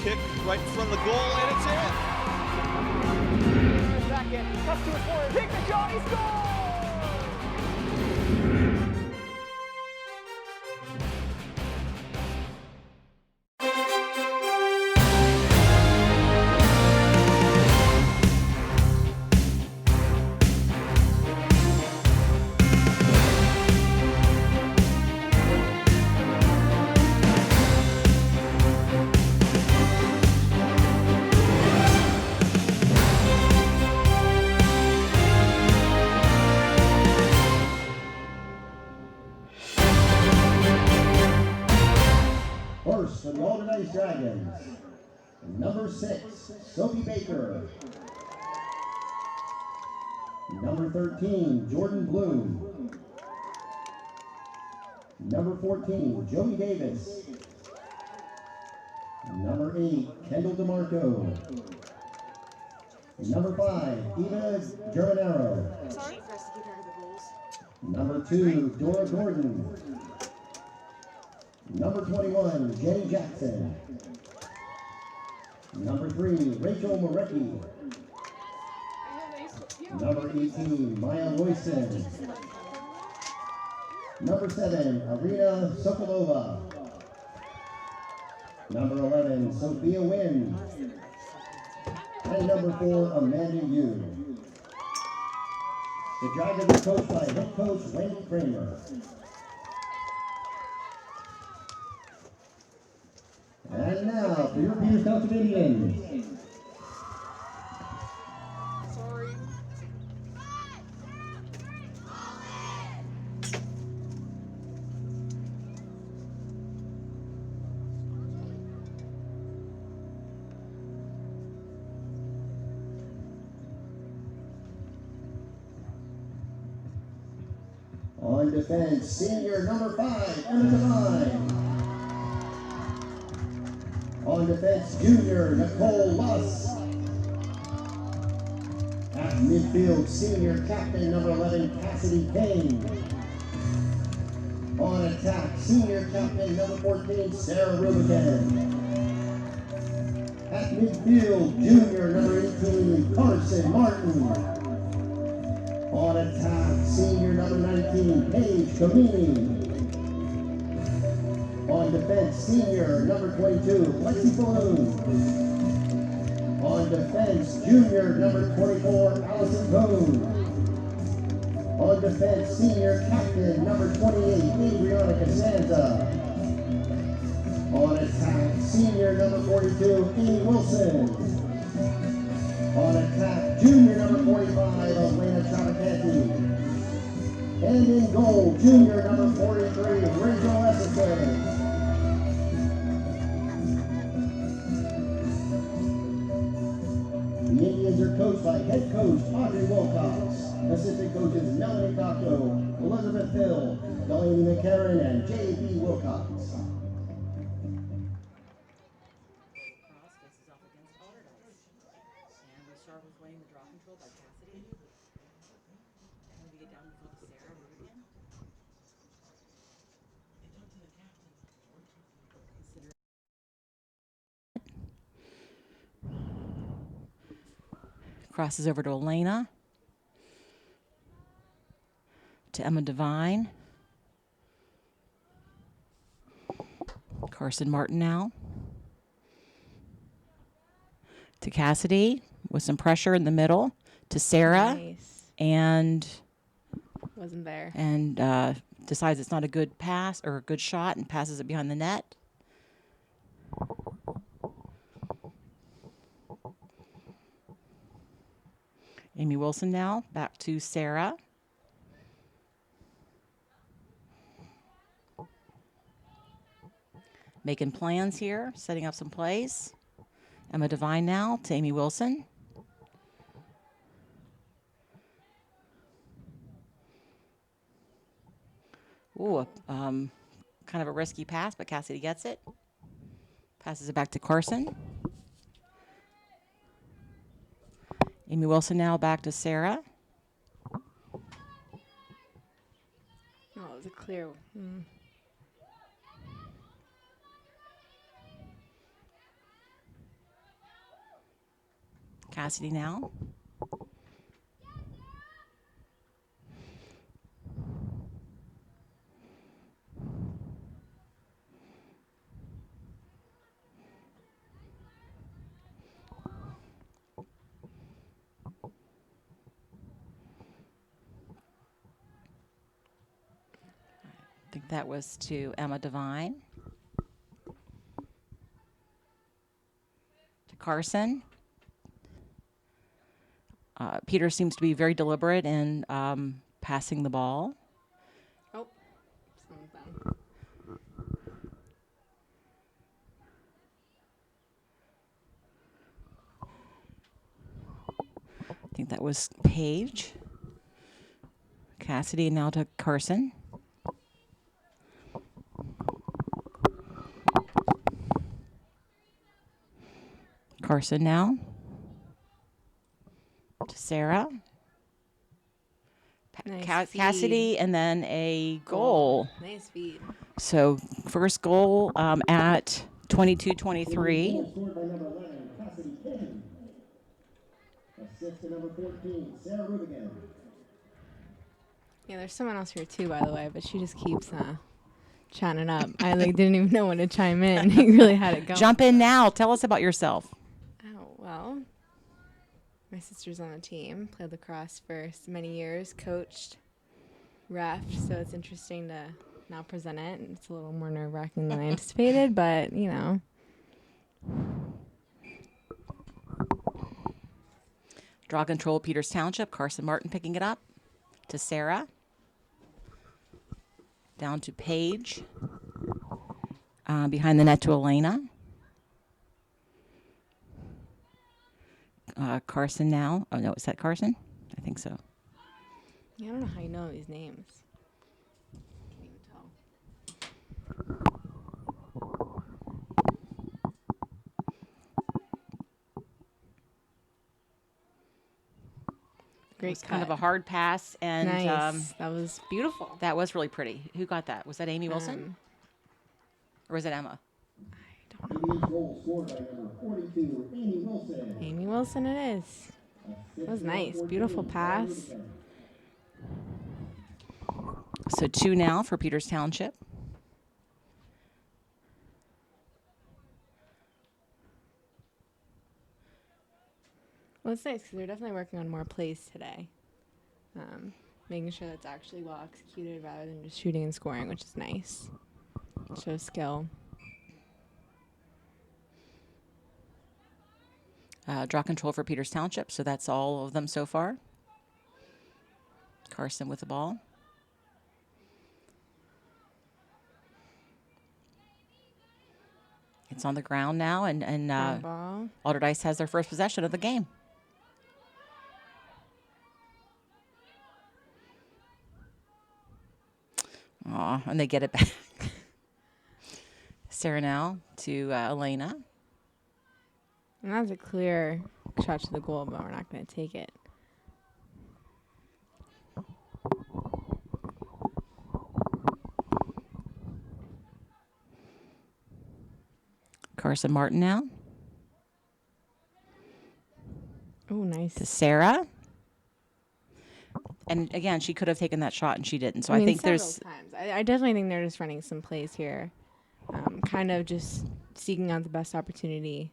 kick right in front of the goal, and it's in. Second, cuts to his corner, take the shot, he scores! First for the Allderdice Dragons, number 6, Sophie Baker. Number 13, Jordan Bloom. Number 14, Joey Davis. Number 8, Kendall DeMarco. Number 5, Eva Germanaro. Sorry for us to keep track of the goals. Number 2, Dora Gordon. Number 21, Jenny Jackson. Number 3, Rachel Morecki. Number 18, Maya Royson. Number 7, Arena Sokolova. Number 11, Sophia Wynn. And number 4, Amanda Yu. The Dragons are coached by head coach Wendy Kramer. And now for your Peters Township Indians. Sorry. On defense, senior number 5, Emma Devine. On defense, junior Nicole Luss. At midfield, senior captain number 11, Cassidy Kane. On attack, senior captain number 14, Sarah Rubicon. At midfield, junior number 18, Carson Martin. On attack, senior number 19, Paige Comini. On defense, senior number 22, Lexi Balloon. On defense, junior number 24, Allison Cone. On defense, senior captain number 28, Adriana Casanza. On attack, senior number 42, Amy Wilson. On attack, junior number 45, Elena Chavacante. And in goal, junior number 43, Rachel Essex. The Indians are coached by head coach Audrey Wilcox, assistant coaches Melanie Cocco, Elizabeth Hill, Delaney McCarran, and J.B. Wilcox. Lacrosse faces off against Allderdice. And we start with winning the draw control by Cassidy. And we get down to Sarah Rubin. Crosses over to Elena. To Emma Devine. Carson Martin now. To Cassidy with some pressure in the middle. To Sarah. Nice. And Wasn't there. And decides it's not a good pass or a good shot and passes it behind the net. Amy Wilson now back to Sarah. Making plans here, setting up some plays. Emma Devine now to Amy Wilson. Ooh, kind of a risky pass, but Cassidy gets it. Passes it back to Carson. Amy Wilson now back to Sarah. Oh, it was a clear. Cassidy now. I think that was to Emma Devine. To Carson. Peter seems to be very deliberate in passing the ball. Oh, someone's down. I think that was Paige. Cassidy now to Carson. Carson now to Sarah. Nice feed. Cassidy, and then a goal. Nice feed. So first goal at 22-23. Scored by number 11, Cassidy King. Assist to number 14, Sarah Rudigan. Yeah, there's someone else here too, by the way, but she just keeps chatting up. I didn't even know when to chime in. You really had it going. Jump in now. Tell us about yourself. Oh, well, my sister's on the team, played lacrosse for many years, coached, ref, so it's interesting to now present it. It's a little more nerve-wracking than I anticipated, but, you know. Draw control, Peters Township. Carson Martin picking it up to Sarah. Down to Paige. Behind the net to Elena. Carson now. Oh, no, is that Carson? I think so. Yeah, I don't know how you know these names. Can't even tell. Great It's kind of a cut. hard pass, and Nice. That was beautiful. that was really pretty. Who got that? Was that Amy Wilson? Or was it Emma? Indian goal scored by number 42, Amy Wilson. Amy Wilson it is. That was nice. Beautiful pass. So 2 now for Peters Township. Well, it's nice because they're definitely working on more plays today. Making sure that's actually well executed rather than just shooting and scoring, which is nice. Shows skill. Draw control for Peters Township. So that's all of them so far. Carson with the ball. It's on the ground now, and Ball. Allderdice has their first possession of the game. Aw, and they get it back. Sarah now to Elena. And that's a clear shot to the goal, but we're not going to take it. Carson Martin now Oh, nice. to Sarah. And again, she could have taken that shot, and she didn't. So I mean, think several there's times. I definitely think they're just running some plays here, kind of just seeking out the best opportunity.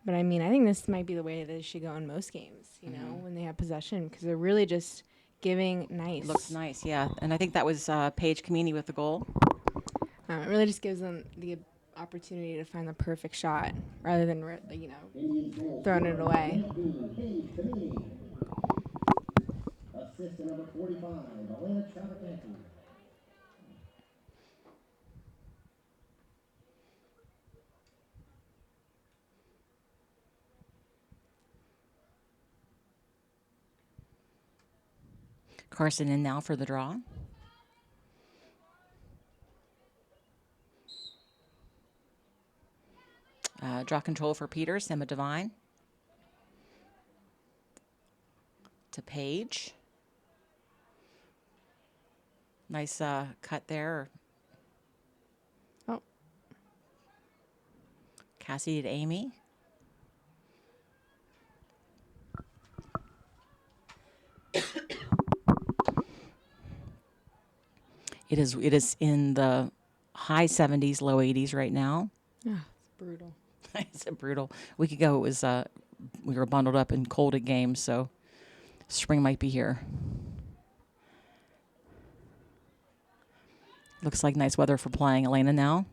But I mean, I think this might be the way they should go in most games, you know, when they have possession, because they're really just giving nice. looks nice, yeah. And I think that was Paige Camini with the goal. It really just gives them the opportunity to find the perfect shot rather than, throwing it away. Assist to number 45, Elena Travacanti. Carson in now for the draw. Draw control for Peters, Emma Devine. To Paige. Nice cut there. Oh, Cassidy to Amy. It is in the high 70s, low 80s right now. Oh, it's brutal. It's brutal. A week ago, it was we were bundled up and cold at games, so spring might be here. Looks like nice weather for playing. Elena now,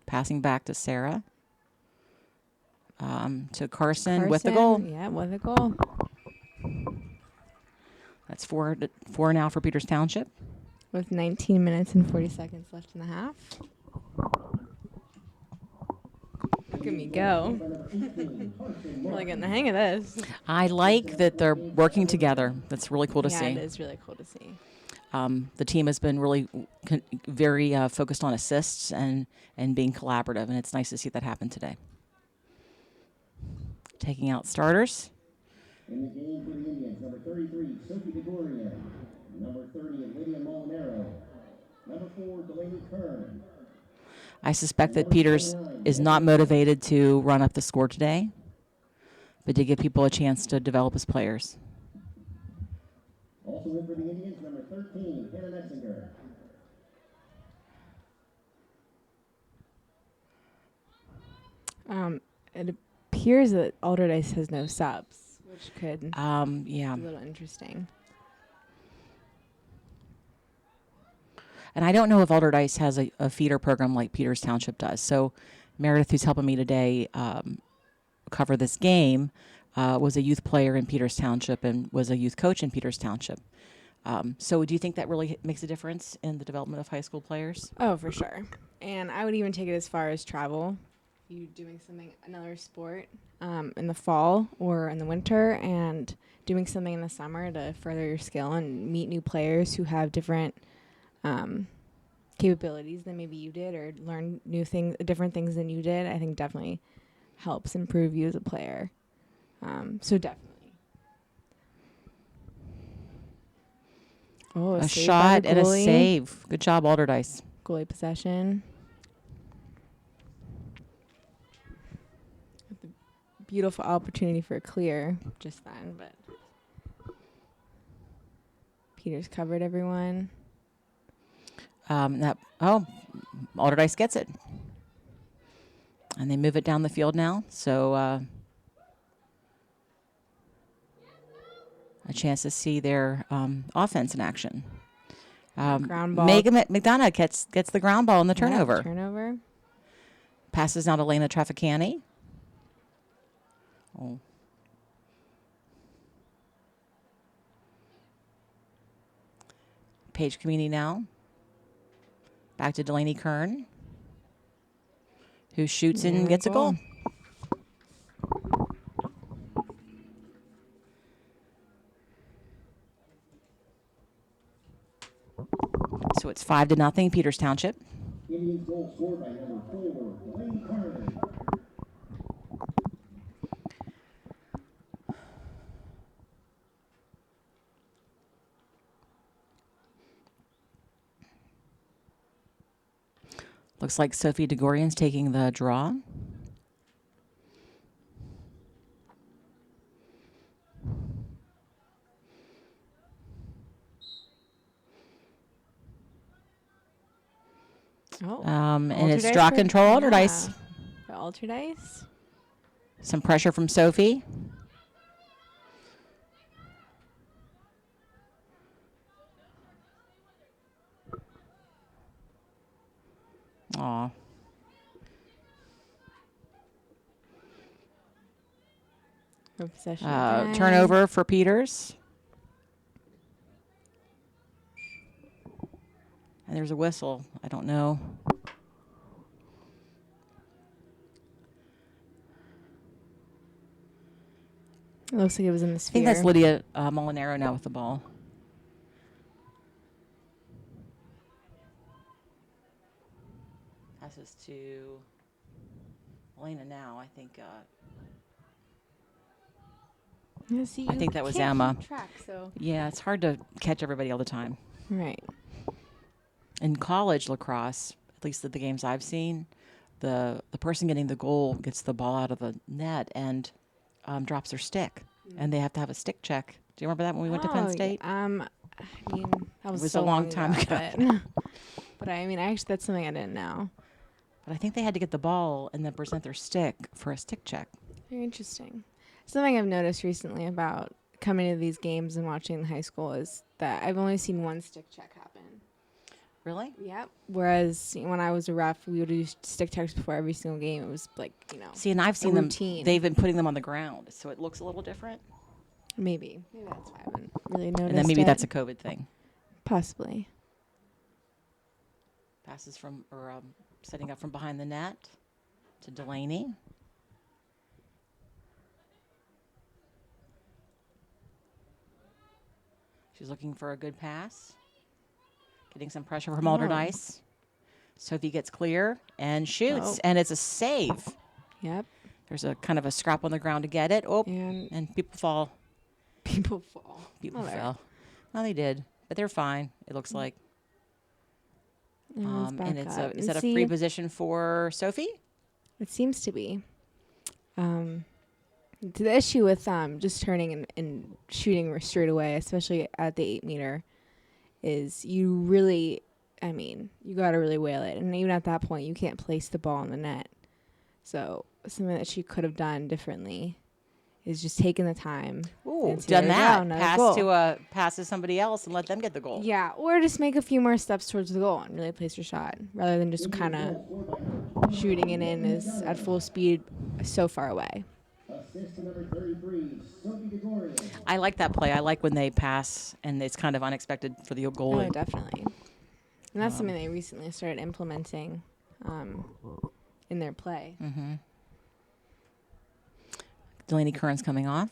passing back to Sarah. To Carson with the goal. Yeah, with the goal. That's four now for Peters Township. With 19 minutes and 40 seconds left in the half. Look at me go. Really getting the hang of this. I like that they're working together. That's really cool to see. Yeah, it is really cool to see. The team has been really very focused on assists and being collaborative, and it's nice to see that happen today. Taking out starters. In the game for the Indians, number 33, Sophie DeGoria. Number 30, Lydia Molinaro. Number 4, Delaney Kern. I suspect that Peters is not motivated to run up the score today, but to give people a chance to develop as players. Also in for the Indians, number 13, Hannah Metzinger. It appears that Allderdice has no subs, which could be Yeah. a little interesting. And I don't know if Allderdice has a feeder program like Peters Township does. So Meredith, who's helping me today cover this game, was a youth player in Peters Township and was a youth coach in Peters Township. So do you think that really makes a difference in the development of high school players? Oh, for sure. And I would even take it as far as travel. You doing another sport in the fall or in the winter, and doing something in the summer to further your skill and meet new players who have different capabilities than maybe you did, or learn different things than you did, I think definitely helps improve you as a player. So definitely. Oh, A save shot by the and a goalie. save. Good job, Allderdice. Goalie possession. Beautiful opportunity for a clear just then, but Peters covered everyone. Allderdice gets it. And they move it down the field now. So a chance to see their offense in action. Ground ball. Megan McDonough gets the ground ball in the turnover. Yeah, turnover. Passes now to Lena Trafficani. Oh. Paige Camini now. Back to Delaney Kern, who shoots and gets a goal. So it's 5-0, Peters Township. Indians goal scored by number 4, Delaney Kern. Looks like Sophie DeGorian's taking the draw. Oh, And it's Allderdice draw for- control, Allderdice. Yeah. Allderdice. Some pressure from Sophie. Aw. For possession again. Turnover for Peters. And there's a whistle. I don't know. It looks like it was in the I sphere. think that's Lydia Molinaro now with the ball. Passes to Elena now. I think. Yeah, see, I you think that was can't Emma. keep track, so. Yeah, it's hard to catch everybody all the time. Right. In college lacrosse, at least the games I've seen, the person getting the goal gets the ball out of the net and drops their stick, and they have to have a stick check. Do you remember that when we went to Penn State? I mean, that was It was so a long time ago. But I mean, actually, that's something I didn't know. But I think they had to get the ball and then present their stick for a stick check. Very interesting. Something I've noticed recently about coming to these games and watching the high school is that I've only seen one stick check happen. Really? Yep. Whereas when I was a ref, we would do stick checks before every single game. It was like, See, and I've seen routine. them. They've been putting them on the ground, so it looks a little different. Maybe that's why I haven't really noticed. And then maybe it. that's a COVID thing. Possibly. Passes from or setting up from behind the net to Delaney. She's looking for a good pass. Getting some pressure from Allderdice. Sophie gets clear and shoots, and it's a save. Yep. There's a kind of a scrap on the ground to get it. Oh, And people fall. people fall. People fell. Well, they did, but they're fine. It looks like. And it's is that a free position for Sophie? It seems to be. The issue with just turning and shooting straight away, especially at the 8 meter, is you really, you got to really whale it. And even at that point, you can't place the ball in the net. So something that she could have done differently is just taking the time. Ooh, and done that. Pass To somebody else and let them get the goal. Yeah, or just make a few more steps towards the goal and really place your shot, rather than just kind of shooting it in is at full speed so far away. I like that play. I like when they pass and it's kind of unexpected for the goalie. Oh, definitely. And that's something they recently started implementing in their play. Mm-hmm. Delaney Curran's coming off.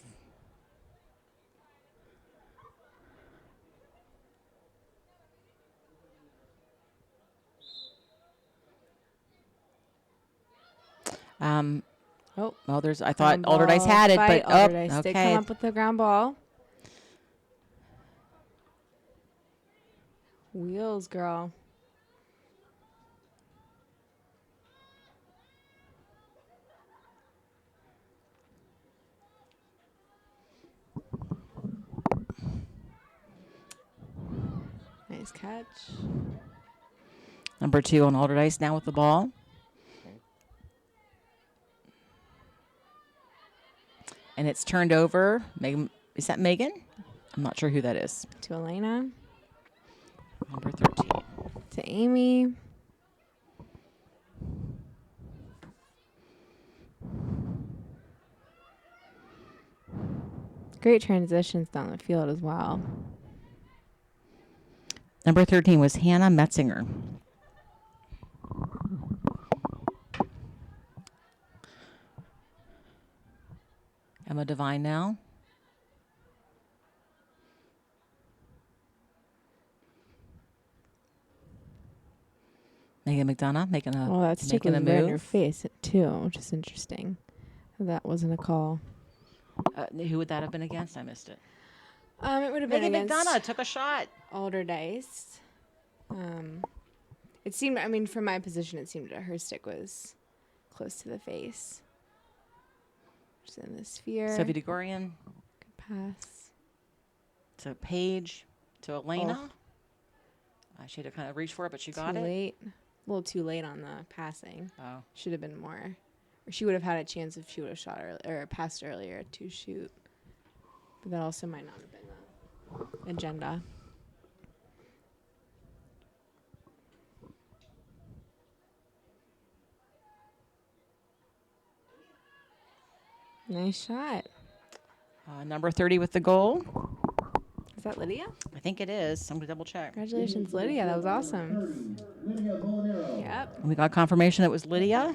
Well, I thought Allderdice had it, but Allderdice did come up with the ground ball. Wheels, girl. Nice catch. Number 2 on Allderdice now with the ball. And it's turned over. Is that Megan? I'm not sure who that is. To Elena. Number 13. To Amy. Great transitions down the field as well. Number 13 was Hannah Metzinger. Emma Devine now. Megan McDonough making a Oh, that stick was move. right in her face too, which is interesting. That wasn't a call. Who would that have been against? I missed it. It would have been Megan against McDonough took a shot. Allderdice. It seemed, from my position, it seemed that her stick was close to the face. Just in the sphere. Sophie DeGorian. Good pass. To Paige. To Elena. She had to kind of reach for it, but she got it. Too late. A little too late on the passing. Oh. Should have been more. Or she would have had a chance if she would have shot or passed earlier to shoot. But that also might not have been the agenda. Nice shot. Number 30 with the goal. Is that Lydia? I think it is. I'm going to double check. Congratulations, Lydia. That was awesome. Yep. We got confirmation it was Lydia.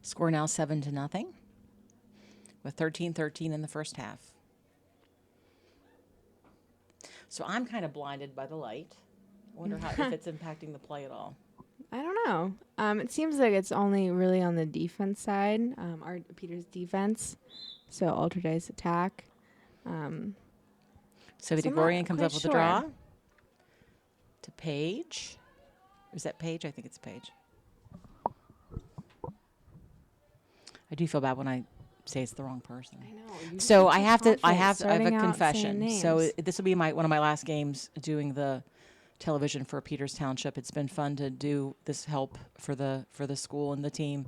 Score now 7-0 with 13-13 in the first half. So I'm kind of blinded by the light. I wonder if it's impacting the play at all. I don't know. It seems like it's only really on the defense side, our Peter's defense. So Allderdice attack. So So I'm Gregorian not comes quite up with sure. a draw to Paige. Is that Paige? I think it's Paige. I do feel bad when I say it's the wrong person. I know. So I have to. I have a Starting out saying confession. So names. this will be one of my last games doing the television for Peters Township. It's been fun to do this help for the school and the team.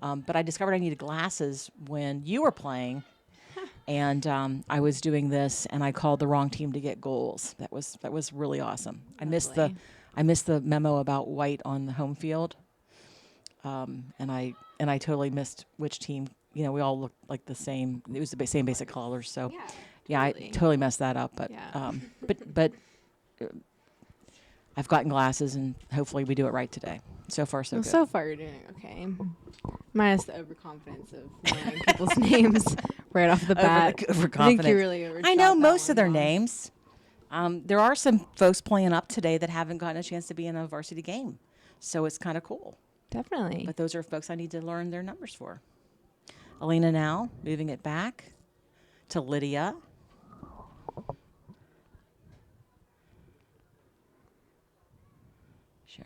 But I discovered I needed glasses when you were playing, and I was doing this, and I called the wrong team to get goals. That was really awesome. I missed the memo about white on the home field, and I totally missed which team. You know, we all looked like the same. It was the same basic colors. So, yeah, I totally messed that up. But but I've gotten glasses, and hopefully we do it right today. So far, so Well, good. so far you're doing okay. Minus the overconfidence of knowing people's names right off the bat. I think Overconfidence. you really overshot I know that most of one, their Mom. names. There are some folks playing up today that haven't gotten a chance to be in a varsity game, so it's kind of cool. Definitely. But those are folks I need to learn their numbers for. Alina now moving it back to Lydia.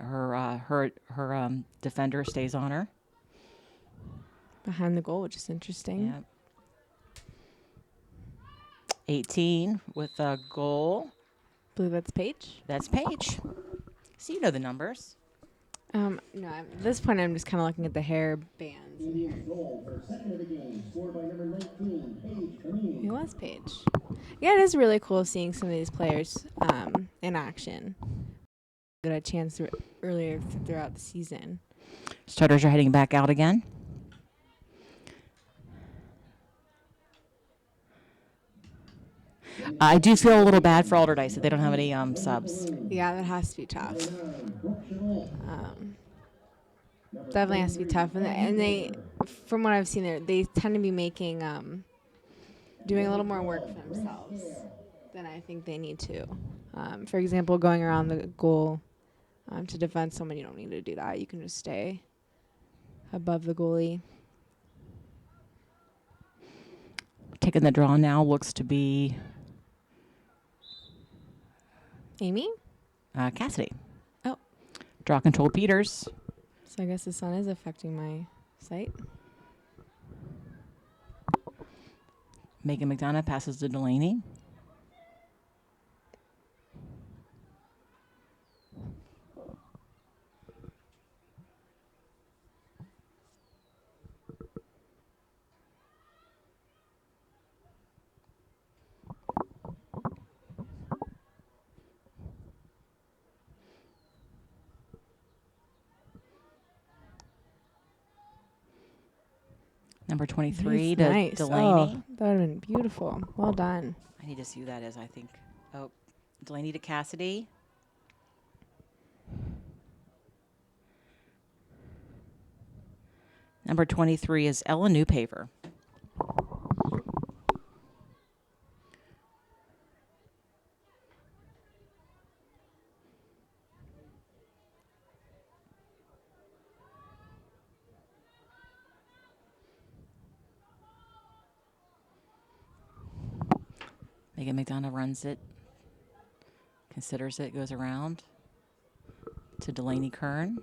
Her defender stays on her. Behind the goal, which is interesting. Yep. 18 with a goal. believe that's Paige. That's Paige. So you know the numbers. No, at this point I'm just kind of looking at the hair bands. Indians goal for second of the game, scored by number 19, Paige Panini. It was Paige. Yeah, it is really cool seeing some of these players in action. Got a chance earlier throughout the season. Starters are heading back out again. I do feel a little bad for Allderdice that they don't have any subs. Yeah, that has to be tough. Definitely has to be tough, and they, from what I've seen, they tend to be making, doing a little more work for themselves than I think they need to. For example, going around the goal to defend someone, you don't need to do that. You can just stay above the goalie. Taking the draw now looks to be Amy? Cassidy. Oh. Draw control Peters. So I guess the sun is affecting my sight. Megan McDonough passes to Delaney. Number 23 to Nice. Delaney. Oh, that would have been beautiful. Well done. I need to see who that is, I think. Oh, Delaney to Cassidy. Number 23 is Ella Newpaver. Megan McDonough runs it, considers it, goes around to Delaney Kern.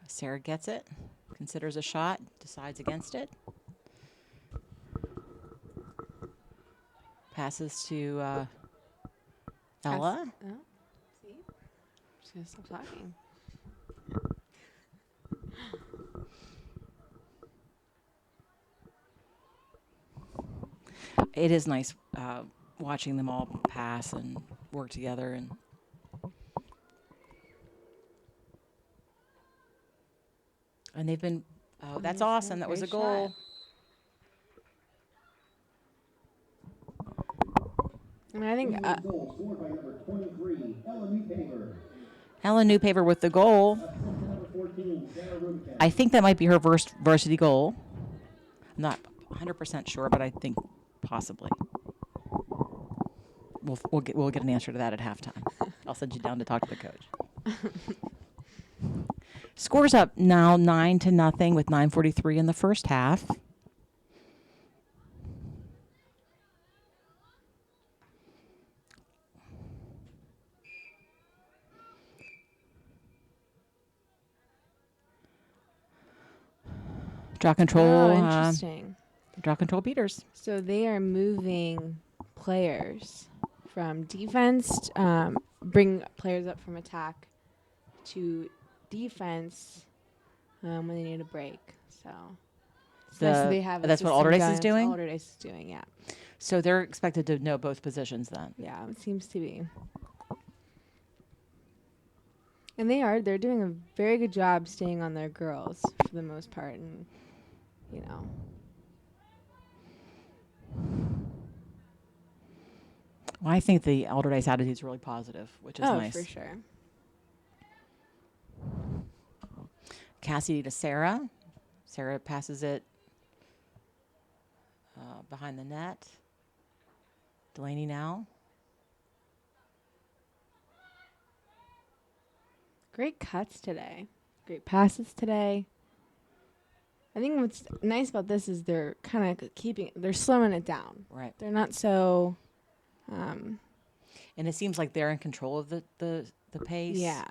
Sarah gets it, considers a shot, decides against it. Passes to Ella. Oh, see? Just gonna stop talking. It is nice watching them all pass and work together. And they've been, oh, that's awesome. That was a Great goal. I mean, I think Goal scored by number 23, Ella Newpaver. Ella Newpaver with the goal. Number 14, Sarah Rubicek. I think that might be her first varsity goal. I'm not 100% sure, but I think possibly. We'll get an answer to that at halftime. I'll send you down to talk to the coach. Scores up now 9-0 with 9:43 in the first half. Draw control. Oh, interesting. Draw control beaters. So they are moving players from defense, bring players up from attack to defense when they need a break. So it's nice that they have a That's what system Allderdice done. is doing? Allderdice is doing, yeah. So they're expected to know both positions then. Yeah, it seems to be. And they're doing a very good job staying on their girls for the most part, and you know. Well, I think the Allderdice attitude is really positive, which is nice. Oh, for sure. Cassidy to Sarah. Sarah passes it behind the net. Delaney now. Great cuts today. Great passes today. I think what's nice about this is they're kind of they're slowing it down. Right. They're not so. And it seems like they're in control of the pace. Yeah.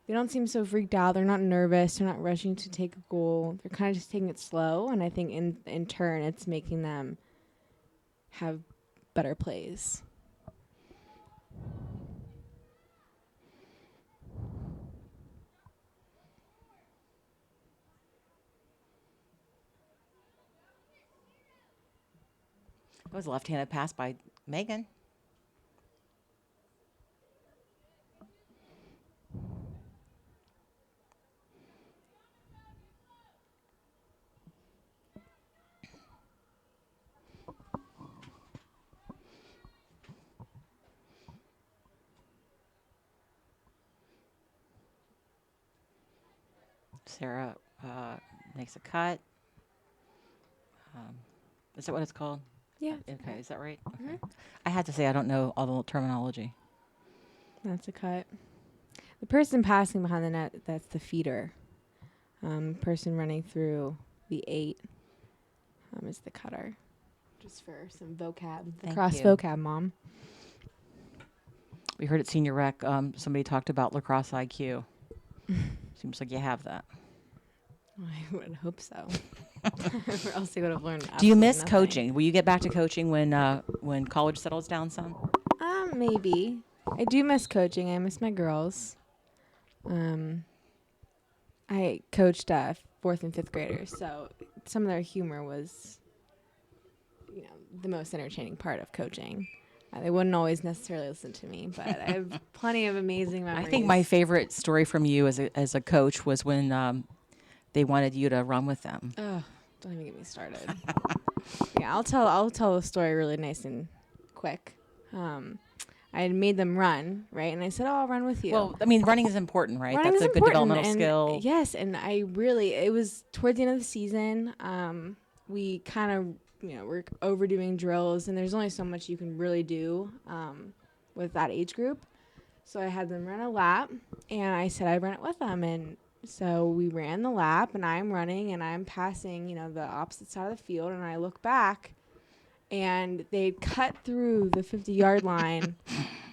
They don't seem so freaked out. They're not nervous. They're not rushing to take a goal. They're kind of just taking it slow. And I think in turn, it's making them have better plays. That was a left-handed pass by Megan. Sarah makes a cut. Is that what it's called? Yeah. Okay, is that right? Okay. I had to say I don't know all the terminology. That's a cut. The person passing behind the net, that's the feeder. Person running through the 8 is the cutter. Just for some vocab. Thank Lacrosse you. vocab, Mom. We heard at Senior Rec, somebody talked about lacrosse IQ. Seems like you have that. I would hope so. Or else they would have learned. Do you miss nothing. coaching? Will you get back to coaching when college settles down some? Maybe. I do miss coaching. I miss my girls. I coached 4th and 5th graders, so some of their humor was, the most entertaining part of coaching. They wouldn't always necessarily listen to me, but I have plenty of amazing memories. I think my favorite story from you as a coach was when they wanted you to run with them. Oh, don't even get me started. Yeah, I'll tell the story really nice and quick. I had made them run, right? And I said, I'll run with you. Well, I mean, running is important, right? Running That's is a good important, developmental and skill. Yes, and it was towards the end of the season. We kind of, we're overdoing drills, and there's only so much you can really do with that age group. So I had them run a lap, and I said I'd run it with them. And so we ran the lap, and I'm running, and I'm passing, the opposite side of the field, and I look back, and they'd cut through the 50-yard line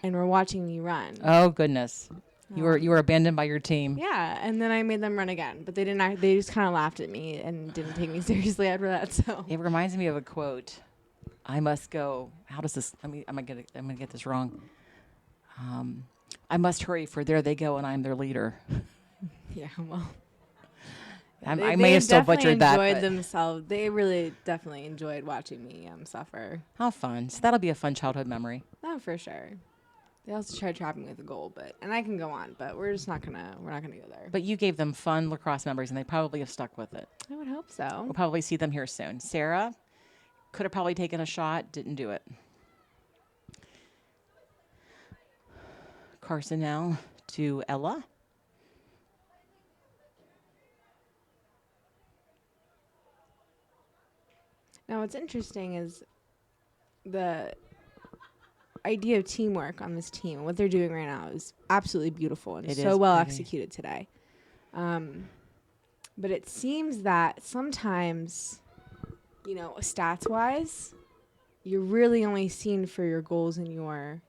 and were watching me run. Oh, goodness. You were abandoned by your team. Yeah, and then I made them run again, but they didn't. They just kind of laughed at me and didn't take me seriously after that. So It reminds me of a quote. I must go. How does this? I'm gonna get this wrong. I must hurry, for there they go, and I'm their leader. yeah, well, I may have still butchered that. They enjoyed but themselves. They really definitely enjoyed watching me suffer. How fun! So that'll be a fun childhood memory. Oh, for sure. They also tried trapping me with a goal, and I can go on, but we're not gonna go there. But you gave them fun lacrosse memories, and they probably have stuck with it. I would hope so. We'll probably see them here soon. Sarah could have probably taken a shot, didn't do it. Carson now to Ella. Now, what's interesting is the idea of teamwork on this team. What they're doing right now is absolutely beautiful and It so is well pretty. executed today. But it seems that sometimes, stats-wise, you're really only seen for your goals and your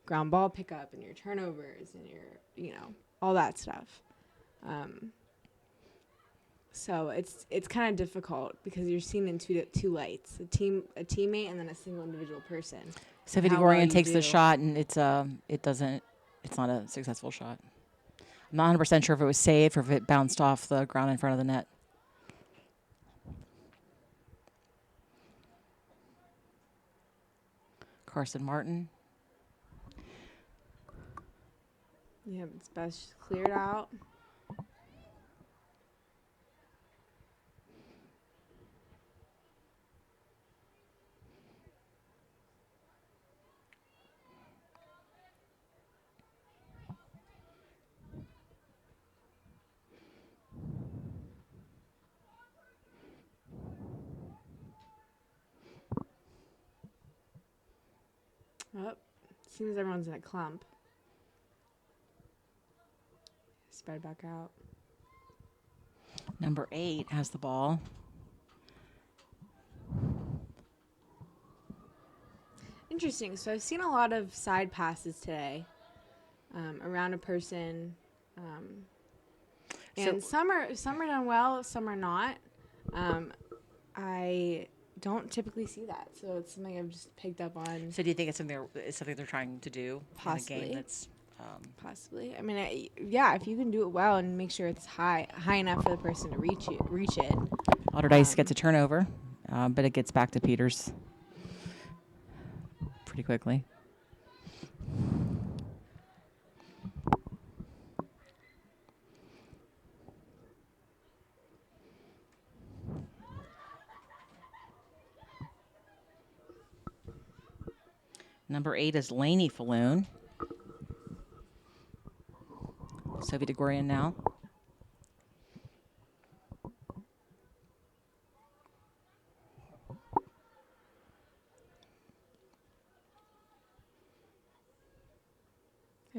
ground ball pickup and your turnovers and your, all that stuff. So it's kind of difficult because you're seen in two lights: a teammate, and then a single individual person. So if And how well Gorian you takes the do. shot and it's not a successful shot. I'm not 100% sure if it was saved or if it bounced off the ground in front of the net. Carson Martin. Yeah, it's best cleared out. Oh, seems everyone's in a clump. Spread back out. Number 8 has the ball. Interesting. So I've seen a lot of side passes today, around a person, and some are done well, some are not. I don't typically see that, so it's something I've just picked up on. So do you think it's something they're trying to do Possibly. in a game that's Possibly. I mean, yeah, if you can do it well and make sure it's high enough for the person to reach it. Allderdice gets a turnover, but it gets back to Peters pretty quickly. Number 8 is Laney Falloon. Sophie DeGorian now.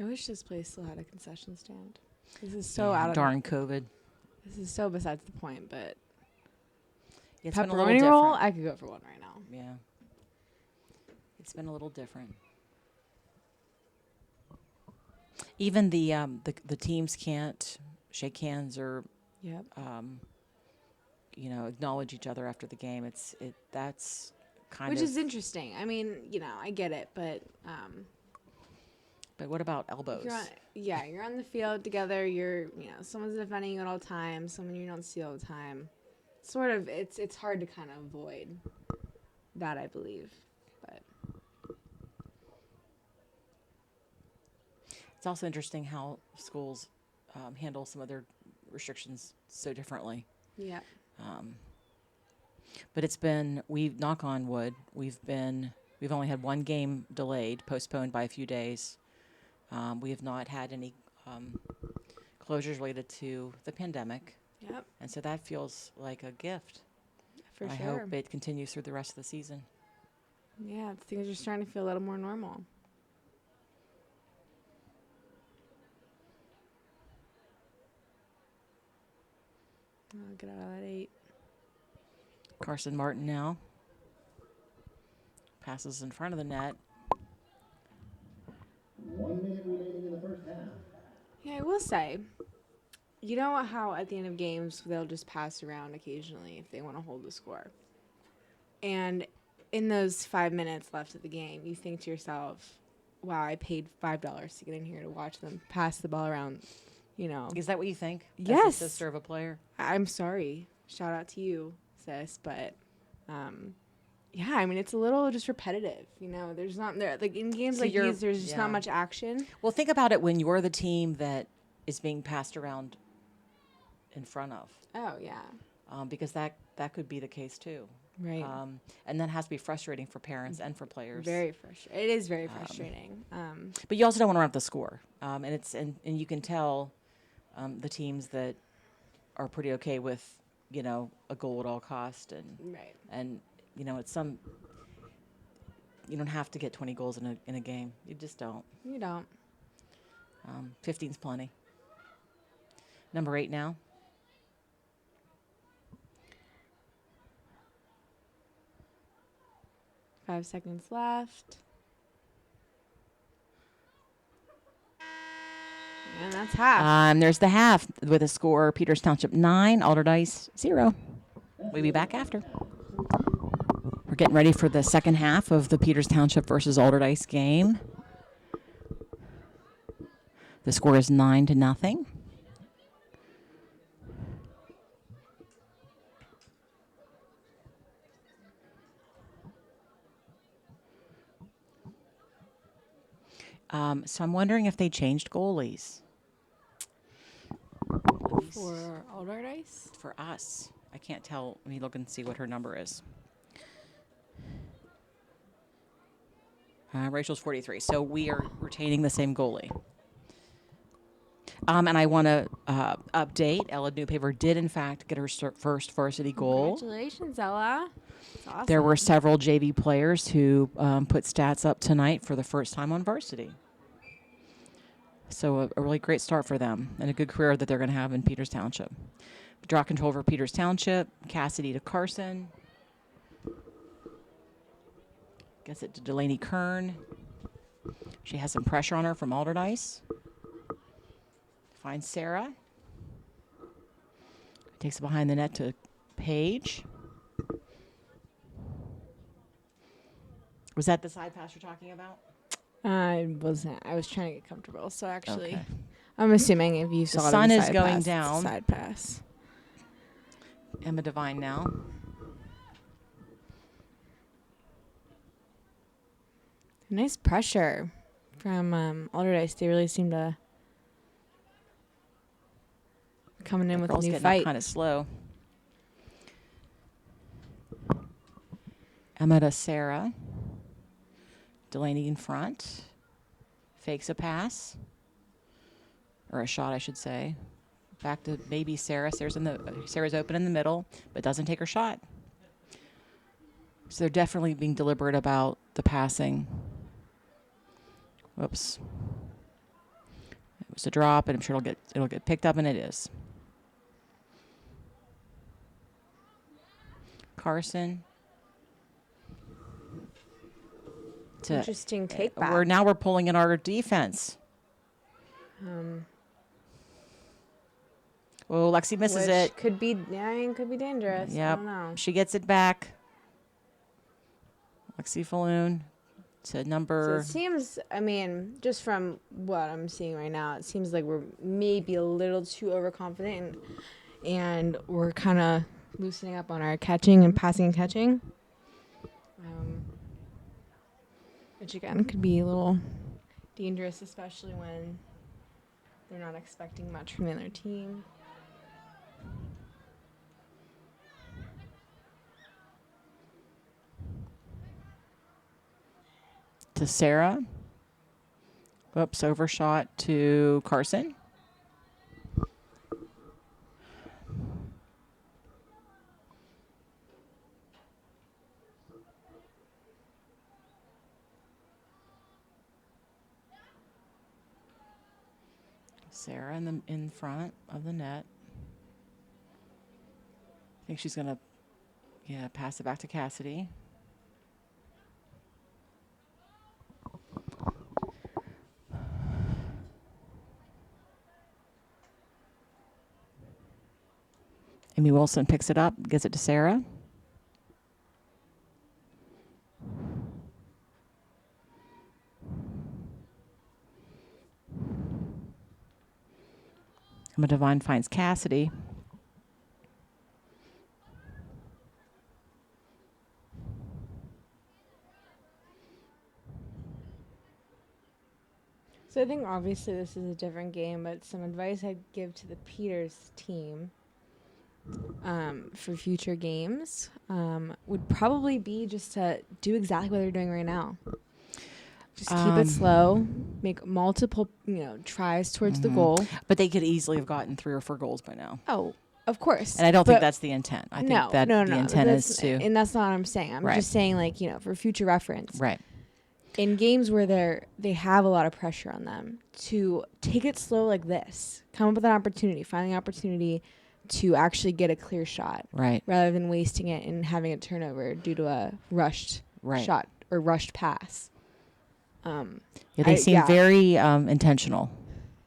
I wish this place still had a concession stand. This is so out of darn COVID. This is so besides the point, but It's been a little pepperoni roll, different. I could go for one right now. Yeah. It's been a little different. Even the teams can't shake hands or Yep. acknowledge each other after the game. That's kind Which of is interesting. I mean, I get it, but But what about elbows? you're on the field together. You're, someone's defending you at all times. Someone you don't see all the time. Sort of, it's hard to kind of avoid that, I believe. But It's also interesting how schools handle some of their restrictions so differently. yeah, But knock on wood, we've only had one game delayed, postponed by a few days. We have not had any closures related to the pandemic. yep, And so that feels like a gift. for I sure. hope it continues through the rest of the season. Yeah, things are starting to feel a little more normal. I'll get out of that 8. Carson Martin now. Passes in front of the net. 1 minute remaining in the first half. Yeah, I will say, you know how at the end of games they'll just pass around occasionally if they want to hold the score. And in those 5 minutes left of the game, you think to yourself, wow, I paid $5 to get in here to watch them pass the ball around, Is that what you think? Yes. As the sister of a player? I'm sorry. Shout out to you, sis. But, yeah, I mean, it's a little just repetitive. There's not there like in games So like these. There's just not much action. Well, think about it when you're the team that is being passed around in front of, Oh yeah, because that could be the case too. right. And that has to be frustrating for parents and for players. Very frustrating. It is very frustrating. But you also don't want to run up the score, and you can tell the teams that are pretty okay with a goal at all cost, Right. and it's you don't have to get 20 goals in a game. You just don't. You don't. 15's plenty. Number 8 now. Five seconds left. And that's half. There's the half with a score: Peters Township 9, Allderdice 0. We'll be back after. We're getting ready for the second half of the Peters Township versus Allderdice game. The score is 9-0. So I'm wondering if they changed goalies. For Allderdice? For us. I can't tell. Let me look and see what her number is. Rachel's 43. So we are retaining the same goalie. And I want to update. Ella Newpaper did, in fact, get her first varsity goal. Congratulations, Ella. That's awesome. There were several JV players who put stats up tonight for the first time on varsity. So a really great start for them and a good career that they're going to have in Peters Township. Draw control for Peters Township. Cassidy to Carson. Gets it to Delaney Kern. She has some pressure on her from Allderdice. Finds Sarah. Takes it behind the net to Paige. Was that the side pass you're talking about? I wasn't. I was trying to get comfortable. So actually, Okay. I'm assuming if you saw The it sun on is side going pass, it's a down. side pass. Emma Devine now. Nice pressure from Allderdice. They really seem to coming in with a Girls new getting fight. kind of slow. Emma to Sarah. Delaney in front. Fakes a pass. Or a shot, I should say. Back to maybe Sarah. Sarah's open in the middle, but doesn't take her shot. So they're definitely being deliberate about the passing. Whoops. It was a drop, and I'm sure it'll get picked up, and it is. Carson. Interesting take back. We're pulling in our defense. Oh, Lexi misses Which it. could be dangerous. I Yep. don't know. She gets it back. Lexi Falloon to So number. it seems, I mean, just from what I'm seeing right now, it seems like we're maybe a little too overconfident and we're kind of loosening up on our catching and passing and catching. Which, again, could be a little dangerous, especially when they're not expecting much from the other team. To Sarah. Whoops, overshot to Carson. Sarah in front of the net. I think she's going to, pass it back to Cassidy. Amy Wilson picks it up, gives it to Sarah. Emma Devine finds Cassidy. So I think obviously this is a different game, but some advice I'd give to the Peters team for future games would probably be just to do exactly what they're doing right now. Just keep it slow, make multiple, tries towards the goal. But they could easily have gotten 3 or 4 goals by now. Oh, of course. And I don't think But that's the intent. I think no, that no, the no. intent That's- is to. And that's not what I'm saying. I'm Right. just saying, for future reference. Right. in games where they have a lot of pressure on them, to take it slow like this, come up with an opportunity, find the opportunity to actually get a clear shot, Right. rather than wasting it and having a turnover due to a rushed shot or rushed pass. Yeah, they seem very intentional.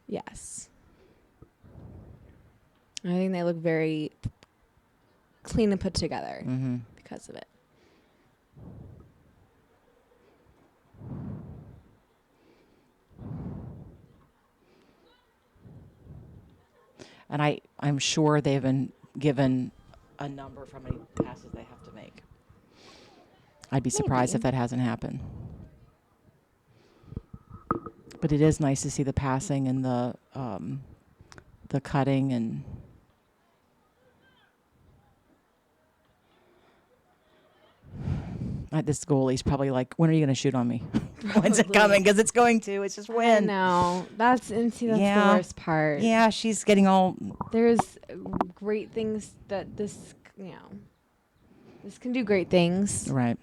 Yes. I think they look very clean and put together because of it. And I'm sure they've been given a number for how many passes they have to make. I'd be surprised if that hasn't happened. But it is nice to see the passing and the cutting and this goalie's probably like, when are you going to shoot on me? When's it coming? Because it's going to. It's just when. No, that's the worst part. Yeah, she's getting all. There's great things that this can do great things. Right.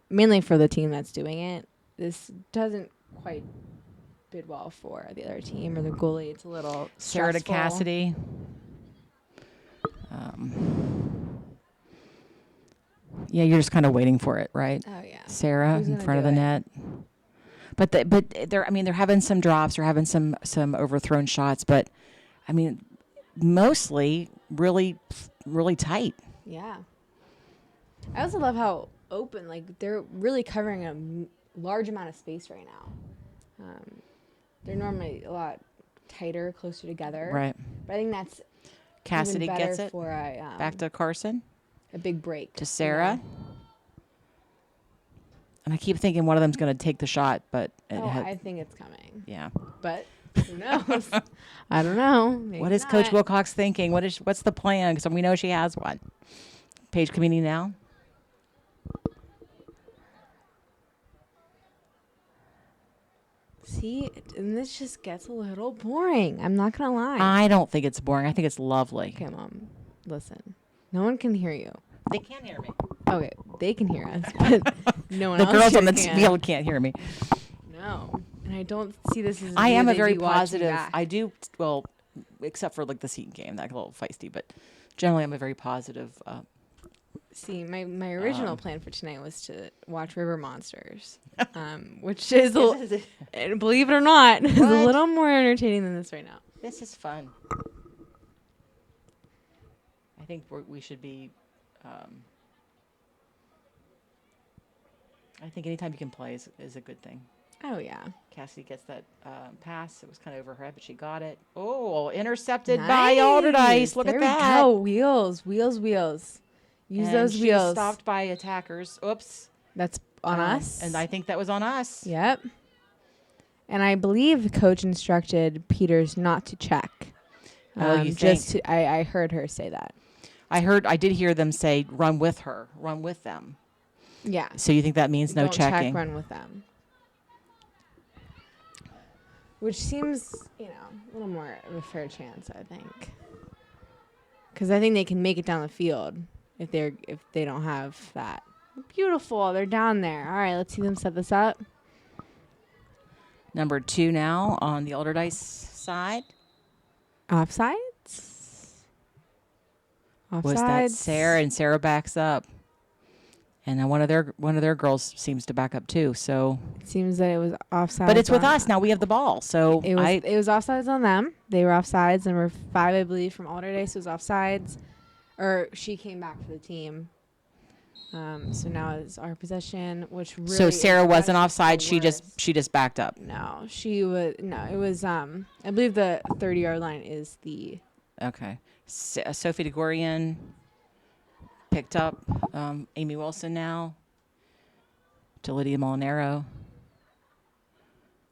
Mainly for the team that's doing it. This doesn't quite bid well for the other team or the goalie. It's a little Sarah to stressful. Cassidy. Yeah, you're just kind of waiting for it, right? Oh yeah. Sarah in front of the net. But they're having some drops, they're having some overthrown shots, but I mean, mostly really tight. Yeah. I also love how open, like they're really covering a large amount of space right now. They're normally a lot tighter, closer together. Right. But I think that's Cassidy even better gets it. for Back to Carson. a big break. To Sarah. And I keep thinking one of them's going to take the shot, but I think it's coming. Yeah. But who knows? I don't know. Maybe What is not. Coach Wilcox thinking? What's the plan? Because we know she has one. Page Community now. See, and this just gets a little boring. I'm not going to lie. I don't think it's boring. I think it's lovely. Okay, Mom. Listen. No one can hear you. They can't hear me. Okay, they can hear us, but no one The else girls here on the can. field can't hear me. No. And I don't see this as I you, am a they very do watch me positive. back. I do, well, except for like the Seton game, that a little feisty, but generally I'm a very positive. See, my original plan for tonight was to watch River Monsters, which is, and believe it or not, is a little more entertaining than this right now. This is fun. I think we should be. I think anytime you can play is a good thing. Oh, yeah. Cassidy gets that pass. It was kind of over her head, but she got it. Oh, intercepted by Allderdice. Look there at that. There we go. Wheels, wheels, wheels. Use and those she's wheels. Stopped by attackers. Oops. That's on us. And I think that was on us. Yep. And I believe the coach instructed Peters not to check. You just think? I heard her say that. I did hear them say, run with her, run with them. Yeah. So you think that means no Don't checking? Check, run with them. Which seems, a little more of a fair chance, I think. Because I think they can make it down the field if they don't have that. Beautiful, they're down there. All right, let's see them set this up. Number 2 now on the Allderdice side. Offsides? Was that Sarah? And Sarah backs up. And then one of their girls seems to back up too. So it seems that it was offsides. But it's with us now. We have the ball. So it was offsides on them. They were offsides. Number 5, I believe, from Allderdice was offsides, or she came back for the team. So now it's our possession, which really. So Sarah wasn't offside. She just backed up. No, she was. No, it was. I believe the 30-yard line is the. Okay, Sophie DeGorian. Picked up Amy Wilson now to Lydia Molinaro.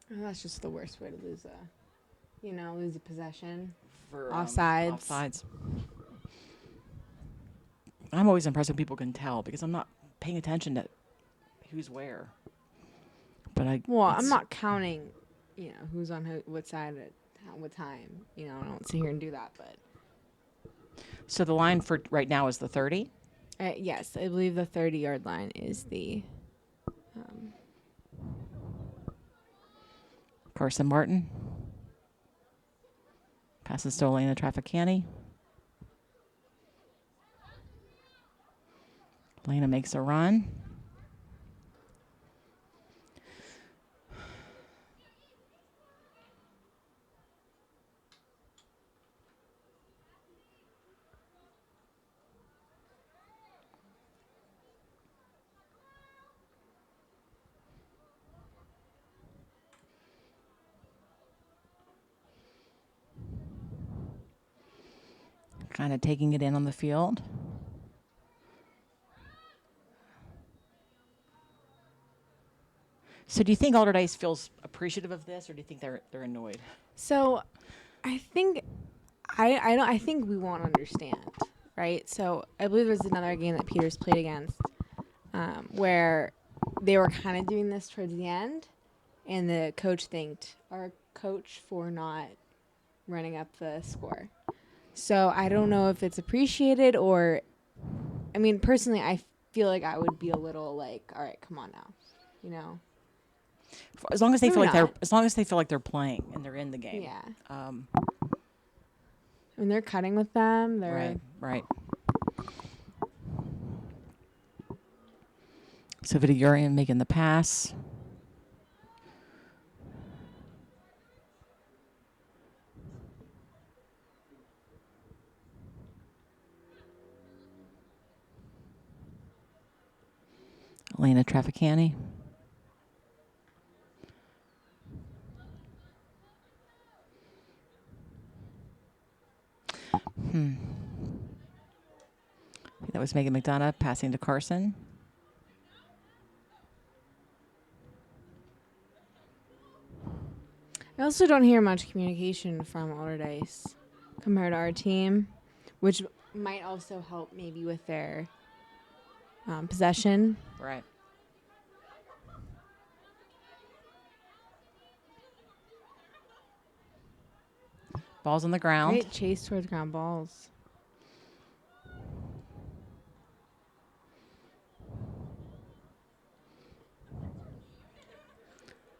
Oh, that's just the worst way to lose a possession. For offsides. Offsides. I'm always impressed when people can tell because I'm not paying attention to who's where. But I'm not counting, who's on what side at what time. I don't sit here and do that, but. So the line for right now is the 30? Yes, I believe the 30-yard line is the Carson Martin. Passes to Elena Traficani. Elena makes a run. Kind of taking it in on the field. So do you think Allderdice feels appreciative of this, or do you think they're annoyed? So, I think I think we won't understand, right? So I believe there's another game that Peters played against, where they were kind of doing this towards the end, and the coach thanked our coach for not running up the score. So I don't know if it's appreciated or, I mean, personally, I feel like I would be a little like, all right, come on now, you know. As long as they Maybe feel like not. as long as they feel like they're playing and they're in the game. Yeah. When they're cutting with them, they're Right. So Vidagurian making the pass. Elena Traficani. That was Megan McDonough passing to Carson. I also don't hear much communication from Allderdice compared to our team, which might also help maybe with their possession. Right. Ball's on the ground. Great chase towards ground balls.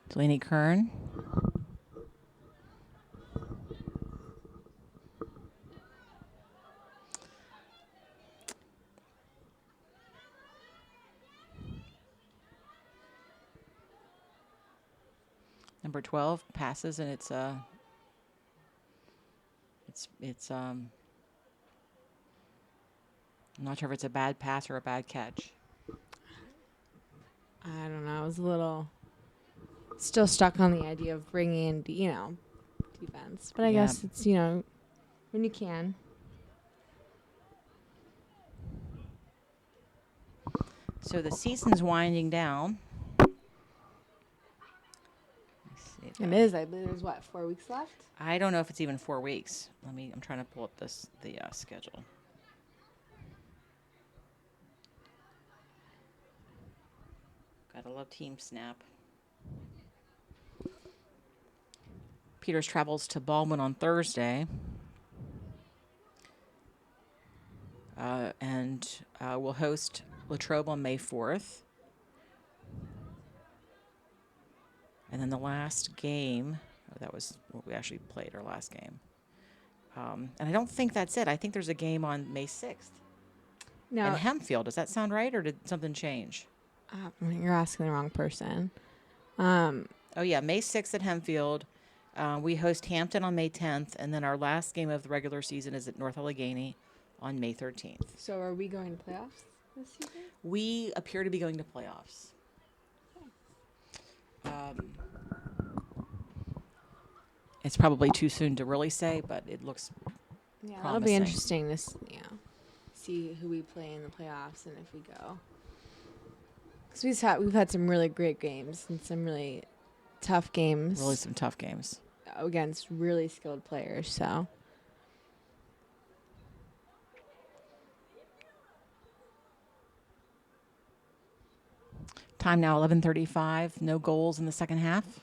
Delaney Kern. Number 12 passes, and it's I'm not sure if it's a bad pass or a bad catch. I don't know. I was a little still stuck on the idea of bringing in, defense. But I Yeah. guess it's, when you can. So the season's winding down. It is. I believe there's, 4 weeks left? I don't know if it's even 4 weeks. I'm trying to pull up the schedule. Gotta love Team Snap. Peters travels to Baldwin on Thursday. And will host Latrobe on May 4th. And then the last game, that was what we actually played, our last game. And I don't think that's it. I think there's a game on May 6th. No. In Hempfield. Does that sound right, or did something change? You're asking the wrong person. Oh, yeah, May 6th at Hempfield. We host Hampton on May 10th, and then our last game of the regular season is at North Allegheny on May 13th. So are we going to playoffs this season? We appear to be going to playoffs. It's probably too soon to really say, but it looks Yeah, that'll promising. be interesting to see who we play in the playoffs and if we go. Because we've had some really great games and some really tough games. Really some tough games. Against really skilled players, so. Time now 11:35. No goals in the second half.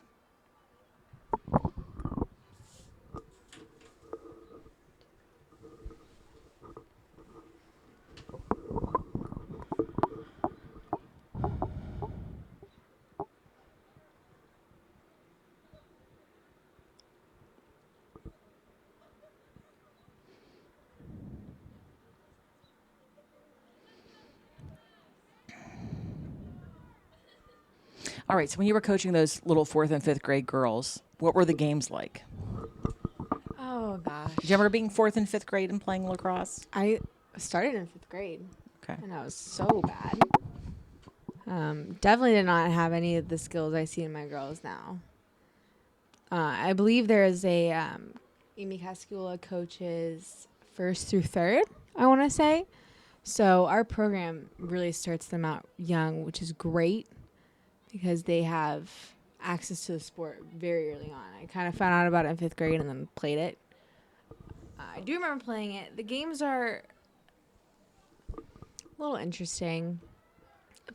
All right, so when you were coaching those little 4th and 5th grade girls, what were the games like? Oh gosh. Do you remember being 4th and 5th grade and playing lacrosse? I started in 5th grade. Okay. And I was so bad. Definitely did not have any of the skills I see in my girls now. I believe there is a Amy Cascula coaches 1st through 3rd, I want to say. So our program really starts them out young, which is great because they have access to the sport very early on. I kind of found out about it in 5th grade and then played it. I do remember playing it. The games are a little interesting,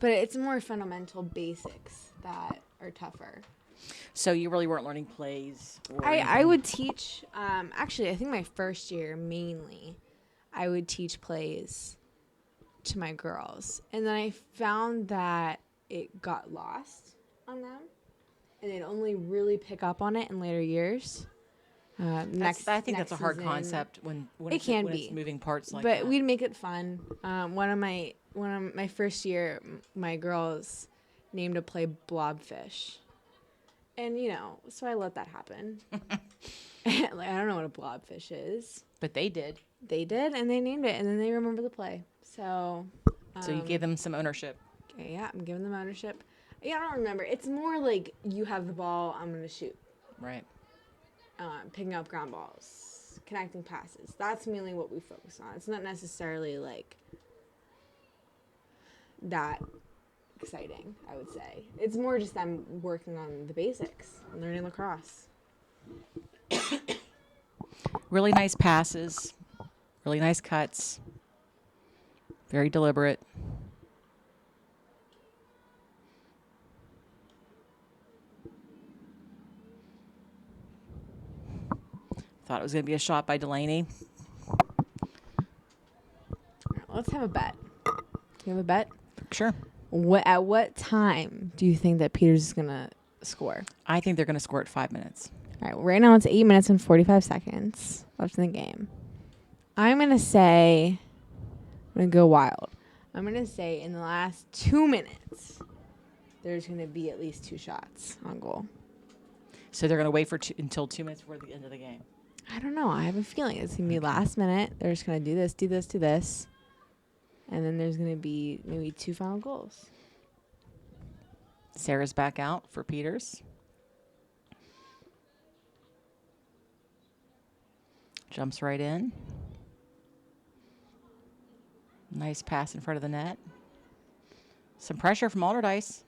but it's more fundamental basics that are tougher. So you really weren't learning plays? Or I anything? would teach, actually, I think my first year mainly, I would teach plays to my girls. And then I found that it got lost on them, and they'd only really pick up on it in later years. I think that's a hard season, concept when it can when be it's moving parts like but that. we'd make it fun. One of my first year, my girls named a play blobfish, and so I let that happen. Like, I don't know what a blobfish is. But they did. They did, and they named it, and then they remember the play. So You gave them some ownership. yeah, I'm giving them ownership. Yeah, I don't remember. It's more like you have the ball, I'm gonna shoot. Right. Picking up ground balls, connecting passes. That's mainly what we focus on. It's not necessarily like that exciting, I would say. It's more just them working on the basics, learning lacrosse. Really nice passes, really nice cuts, very deliberate. Thought it was going to be a shot by Delaney. All right, let's have a bet. You have a bet? Sure. At what time do you think that Peters is going to score? I think they're going to score at 5 minutes. All right, right now it's 8 minutes and 45 seconds left in the game. I'm going to go wild. I'm going to say in the last 2 minutes, there's going to be at least 2 shots on goal. So they're going to wait until 2 minutes before the end of the game. I don't know. I have a feeling it's going to be last minute. They're just going to do this, do this, do this. And then there's going to be maybe 2 final goals. Sarah's back out for Peters. Jumps right in. Nice pass in front of the net. Some pressure from Allderdice.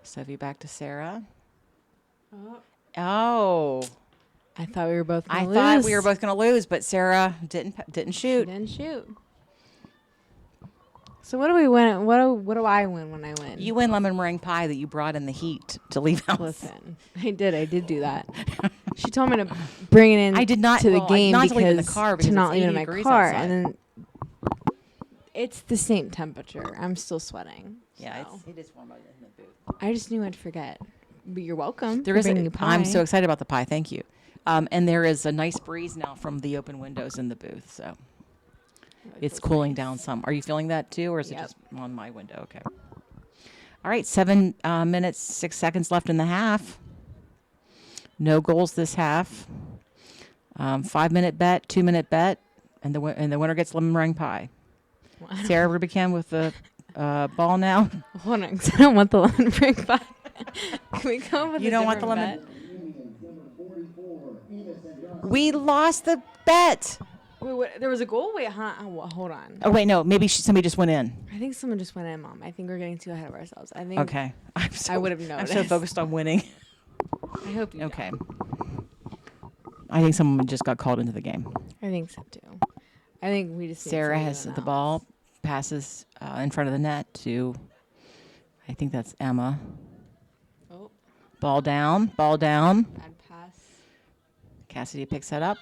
Sophie back to Sarah. Oh. I thought we were both going to lose. I thought we were both going to lose, but Sarah didn't She shoot. didn't shoot. So what do we win? What do I win when I win? You win lemon meringue pie that you brought in the heat to leave out. Listen, I did do that. She told me to bring it in. I did not to the game not because to leave in the car because to not it's leave it 80 in my degrees car, outside. and then it's the same temperature. I'm still sweating. Yeah, so. it is warm out in the booth. I just knew I'd forget. But you're welcome. There for is. bringing you pie. I'm so excited about the pie. Thank you. And there is a nice breeze now from the open windows in the booth, so it's cooling down some. Are you feeling that too, or is it Yep. just on my window? Okay. All right, 7 minutes, 6 seconds left in the half. No goals this half. 5 minute bet, 2 minute bet, and the winner gets lemon meringue pie. Sarah Rubicam with the ball now. Hold on, 'cause I don't want the lemon meringue pie. Can we come with You a don't want the different lemon- bet? We lost the bet. Wait, there was a goal? Wait, hold on. Oh wait, no, maybe somebody just went in. I think someone just went in, Mom. I think we're getting too ahead of ourselves. I think. Okay. I would have I'm so noticed. focused on winning. I hope you. Okay. I think someone just got called into the game. don't. I think so too. I think we just. need Sarah somebody has to the announce. ball, passes in front of the net to, I think that's Emma. Oh, Ball down, ball down. bad pass. Cassidy picks that up.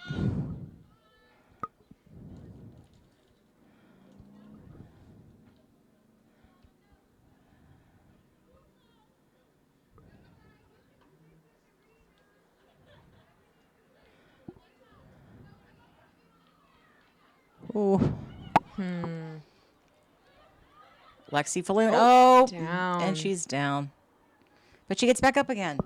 Ooh. Lexi Falloon. Oh, down. and she's down. But she gets back up again.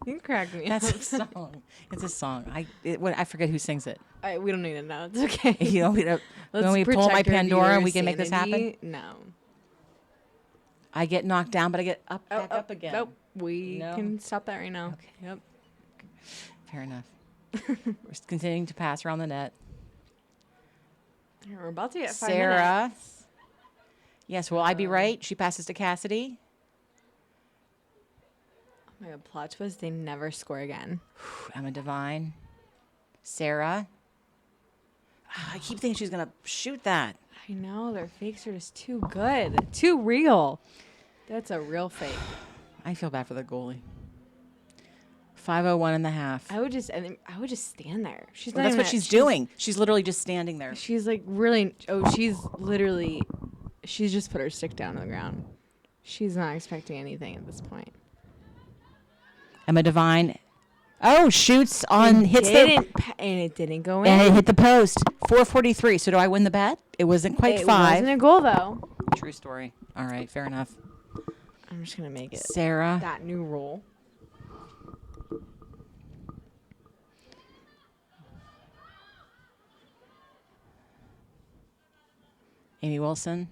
You crack me That's up. a song. It's a song. I forget who sings it. We don't need to know. It's okay. You know, Let's when we pull my protect our Pandora and we viewers' can make this happen. sanity. No. I get knocked down, but I get back up again. Nope. We No? can stop that right now. Okay. Yep. Fair enough. We're just continuing to pass around the net. We're about to get 5 Sarah. minutes. Yes, will I be right? She passes to Cassidy. Oh my God, plot twist, they never score again. Emma Devine. Sarah. I keep thinking she's going to shoot that. I know, their fakes are just too good. Too real. That's a real fake. I feel bad for the goalie. 5:01 and a half. I would just stand there. She's Well, not that's even what she's doing. She's literally just standing there. She's like really, she's just put her stick down on the ground. She's not expecting anything at this point. Emma Devine. Oh, shoots on, hits the, And it didn't go in. and it hit the post. 4:43. So do I win the bet? It wasn't quite It 5. wasn't a goal though. True story. All right, fair enough. I'm just gonna make it Sarah. that new rule. Amy Wilson.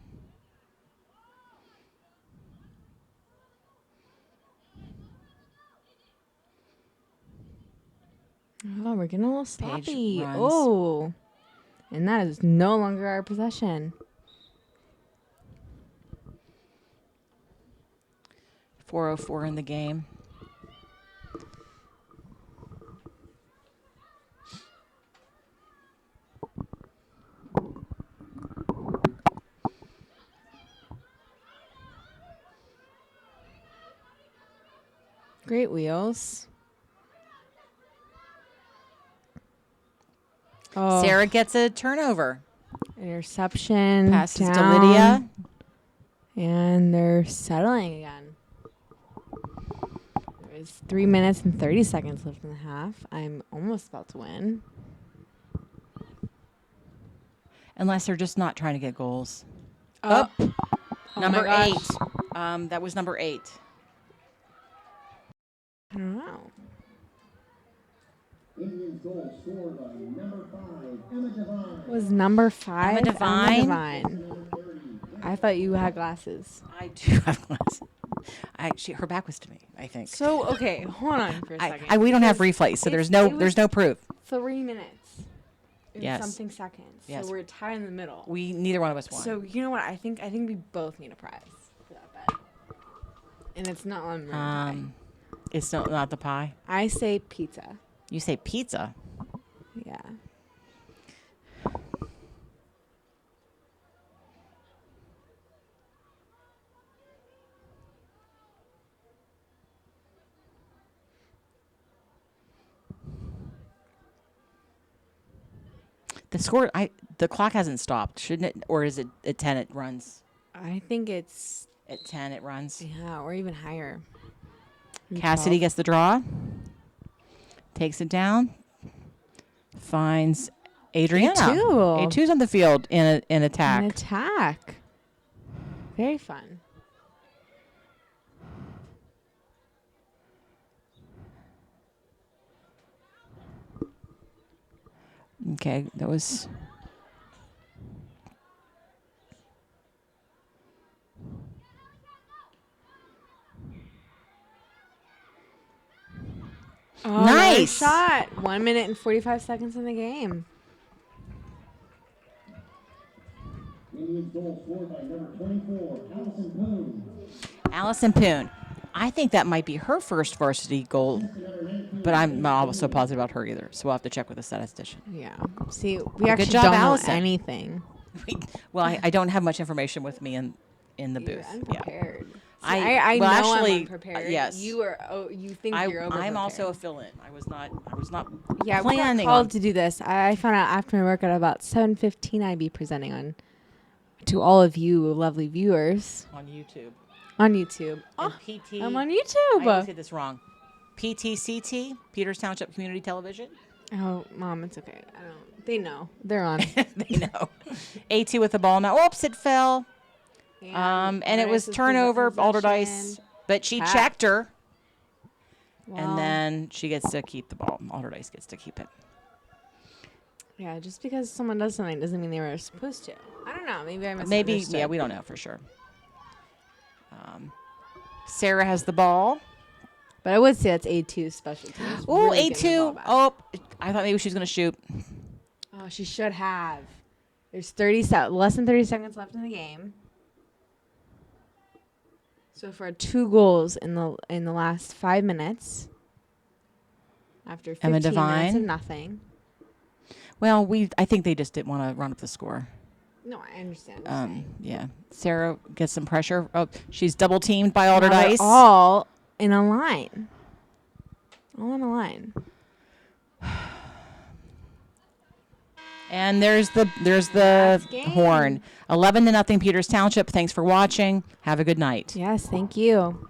Oh, we're getting a little Paige sloppy. runs. Oh, and that is no longer our possession. 4:04 in the game. Great wheels. Oh, Sarah gets a turnover. interception. Passes to down, Lydia. and they're settling again. There's 3 minutes and 30 seconds left in the half. I'm almost about to win. Unless they're just not trying to get goals. Up. Number my 8. gosh. That was number 8. I don't know. Indians goal scored by number 5, Emma Devine. Was number 5 Emma Devine? Emma Devine. I thought you had glasses. I do have glasses. Her back was to me, I think. So okay, hold on for a second. We don't have replays, so there's no proof. 3 minutes. And Yes. something seconds. Yes. So we're tied in the middle. Neither one of us won. So you know what? I think we both need a prize for that bet. And it's not on pie. It's not the pie. I say pizza. You say pizza. Yeah. The score. The clock hasn't stopped, shouldn't it? Or is it at 10? It runs. I think it's At 10, it runs. or even higher. Cassidy gets the draw. Takes it down. Finds Adriana. A2. A2's on the field in attack. An attack. Very fun. Okay, that was. Oh, Nice shot. 1 minute and 45 seconds in the game. Indians goal scored by number 24, Allison Poon. Allison Poon. I think that might be her first varsity goal, but I'm not also positive about her either. So we'll have to check with the statistician. Yeah. See, we actually job, don't Allison. know anything. Well, I don't have much information with me in the You're booth. unprepared. See, I- I well, know actually, I'm unprepared. yes. You are. Oh, you think you're over. I'm also a fill-in. I was not Yeah, we got planning called on. to do this. I found out after my work at about 7:15. I'd be presenting on to all of you lovely viewers on YouTube. on YouTube. And Oh, PT. I'm on I YouTube. always say this wrong. PTCT, Peters Township Community Television. Oh, Mom, it's okay. I don't. They know. They're on. They know. A2 with the ball now. Oops, it fell. And it was turnover, Allderdice. But she checked her. Well, And then she gets to keep the ball. Allderdice gets to keep it. yeah, just because someone does something doesn't mean they were supposed to. I don't know. Maybe I misunderstood. Maybe, yeah, we don't know for sure. Sarah has the ball. But I would say that's A2 special teams. Oh, really getting the ball A2. back. Oh, I thought maybe she was going to shoot. Oh, she should have. There's less than 30 seconds left in the game. So for 2 goals in the last 5 minutes, after 15 minutes of nothing. Well, I think they just didn't want to run up the score. No, I understand. Yeah. Sarah gets some pressure. Oh, she's double teamed by Now they're Allderdice. all in a line. All in a line. And there's the Last game. horn. 11-0 Peters Township. Thanks for watching. Have a good night. Yes, thank you.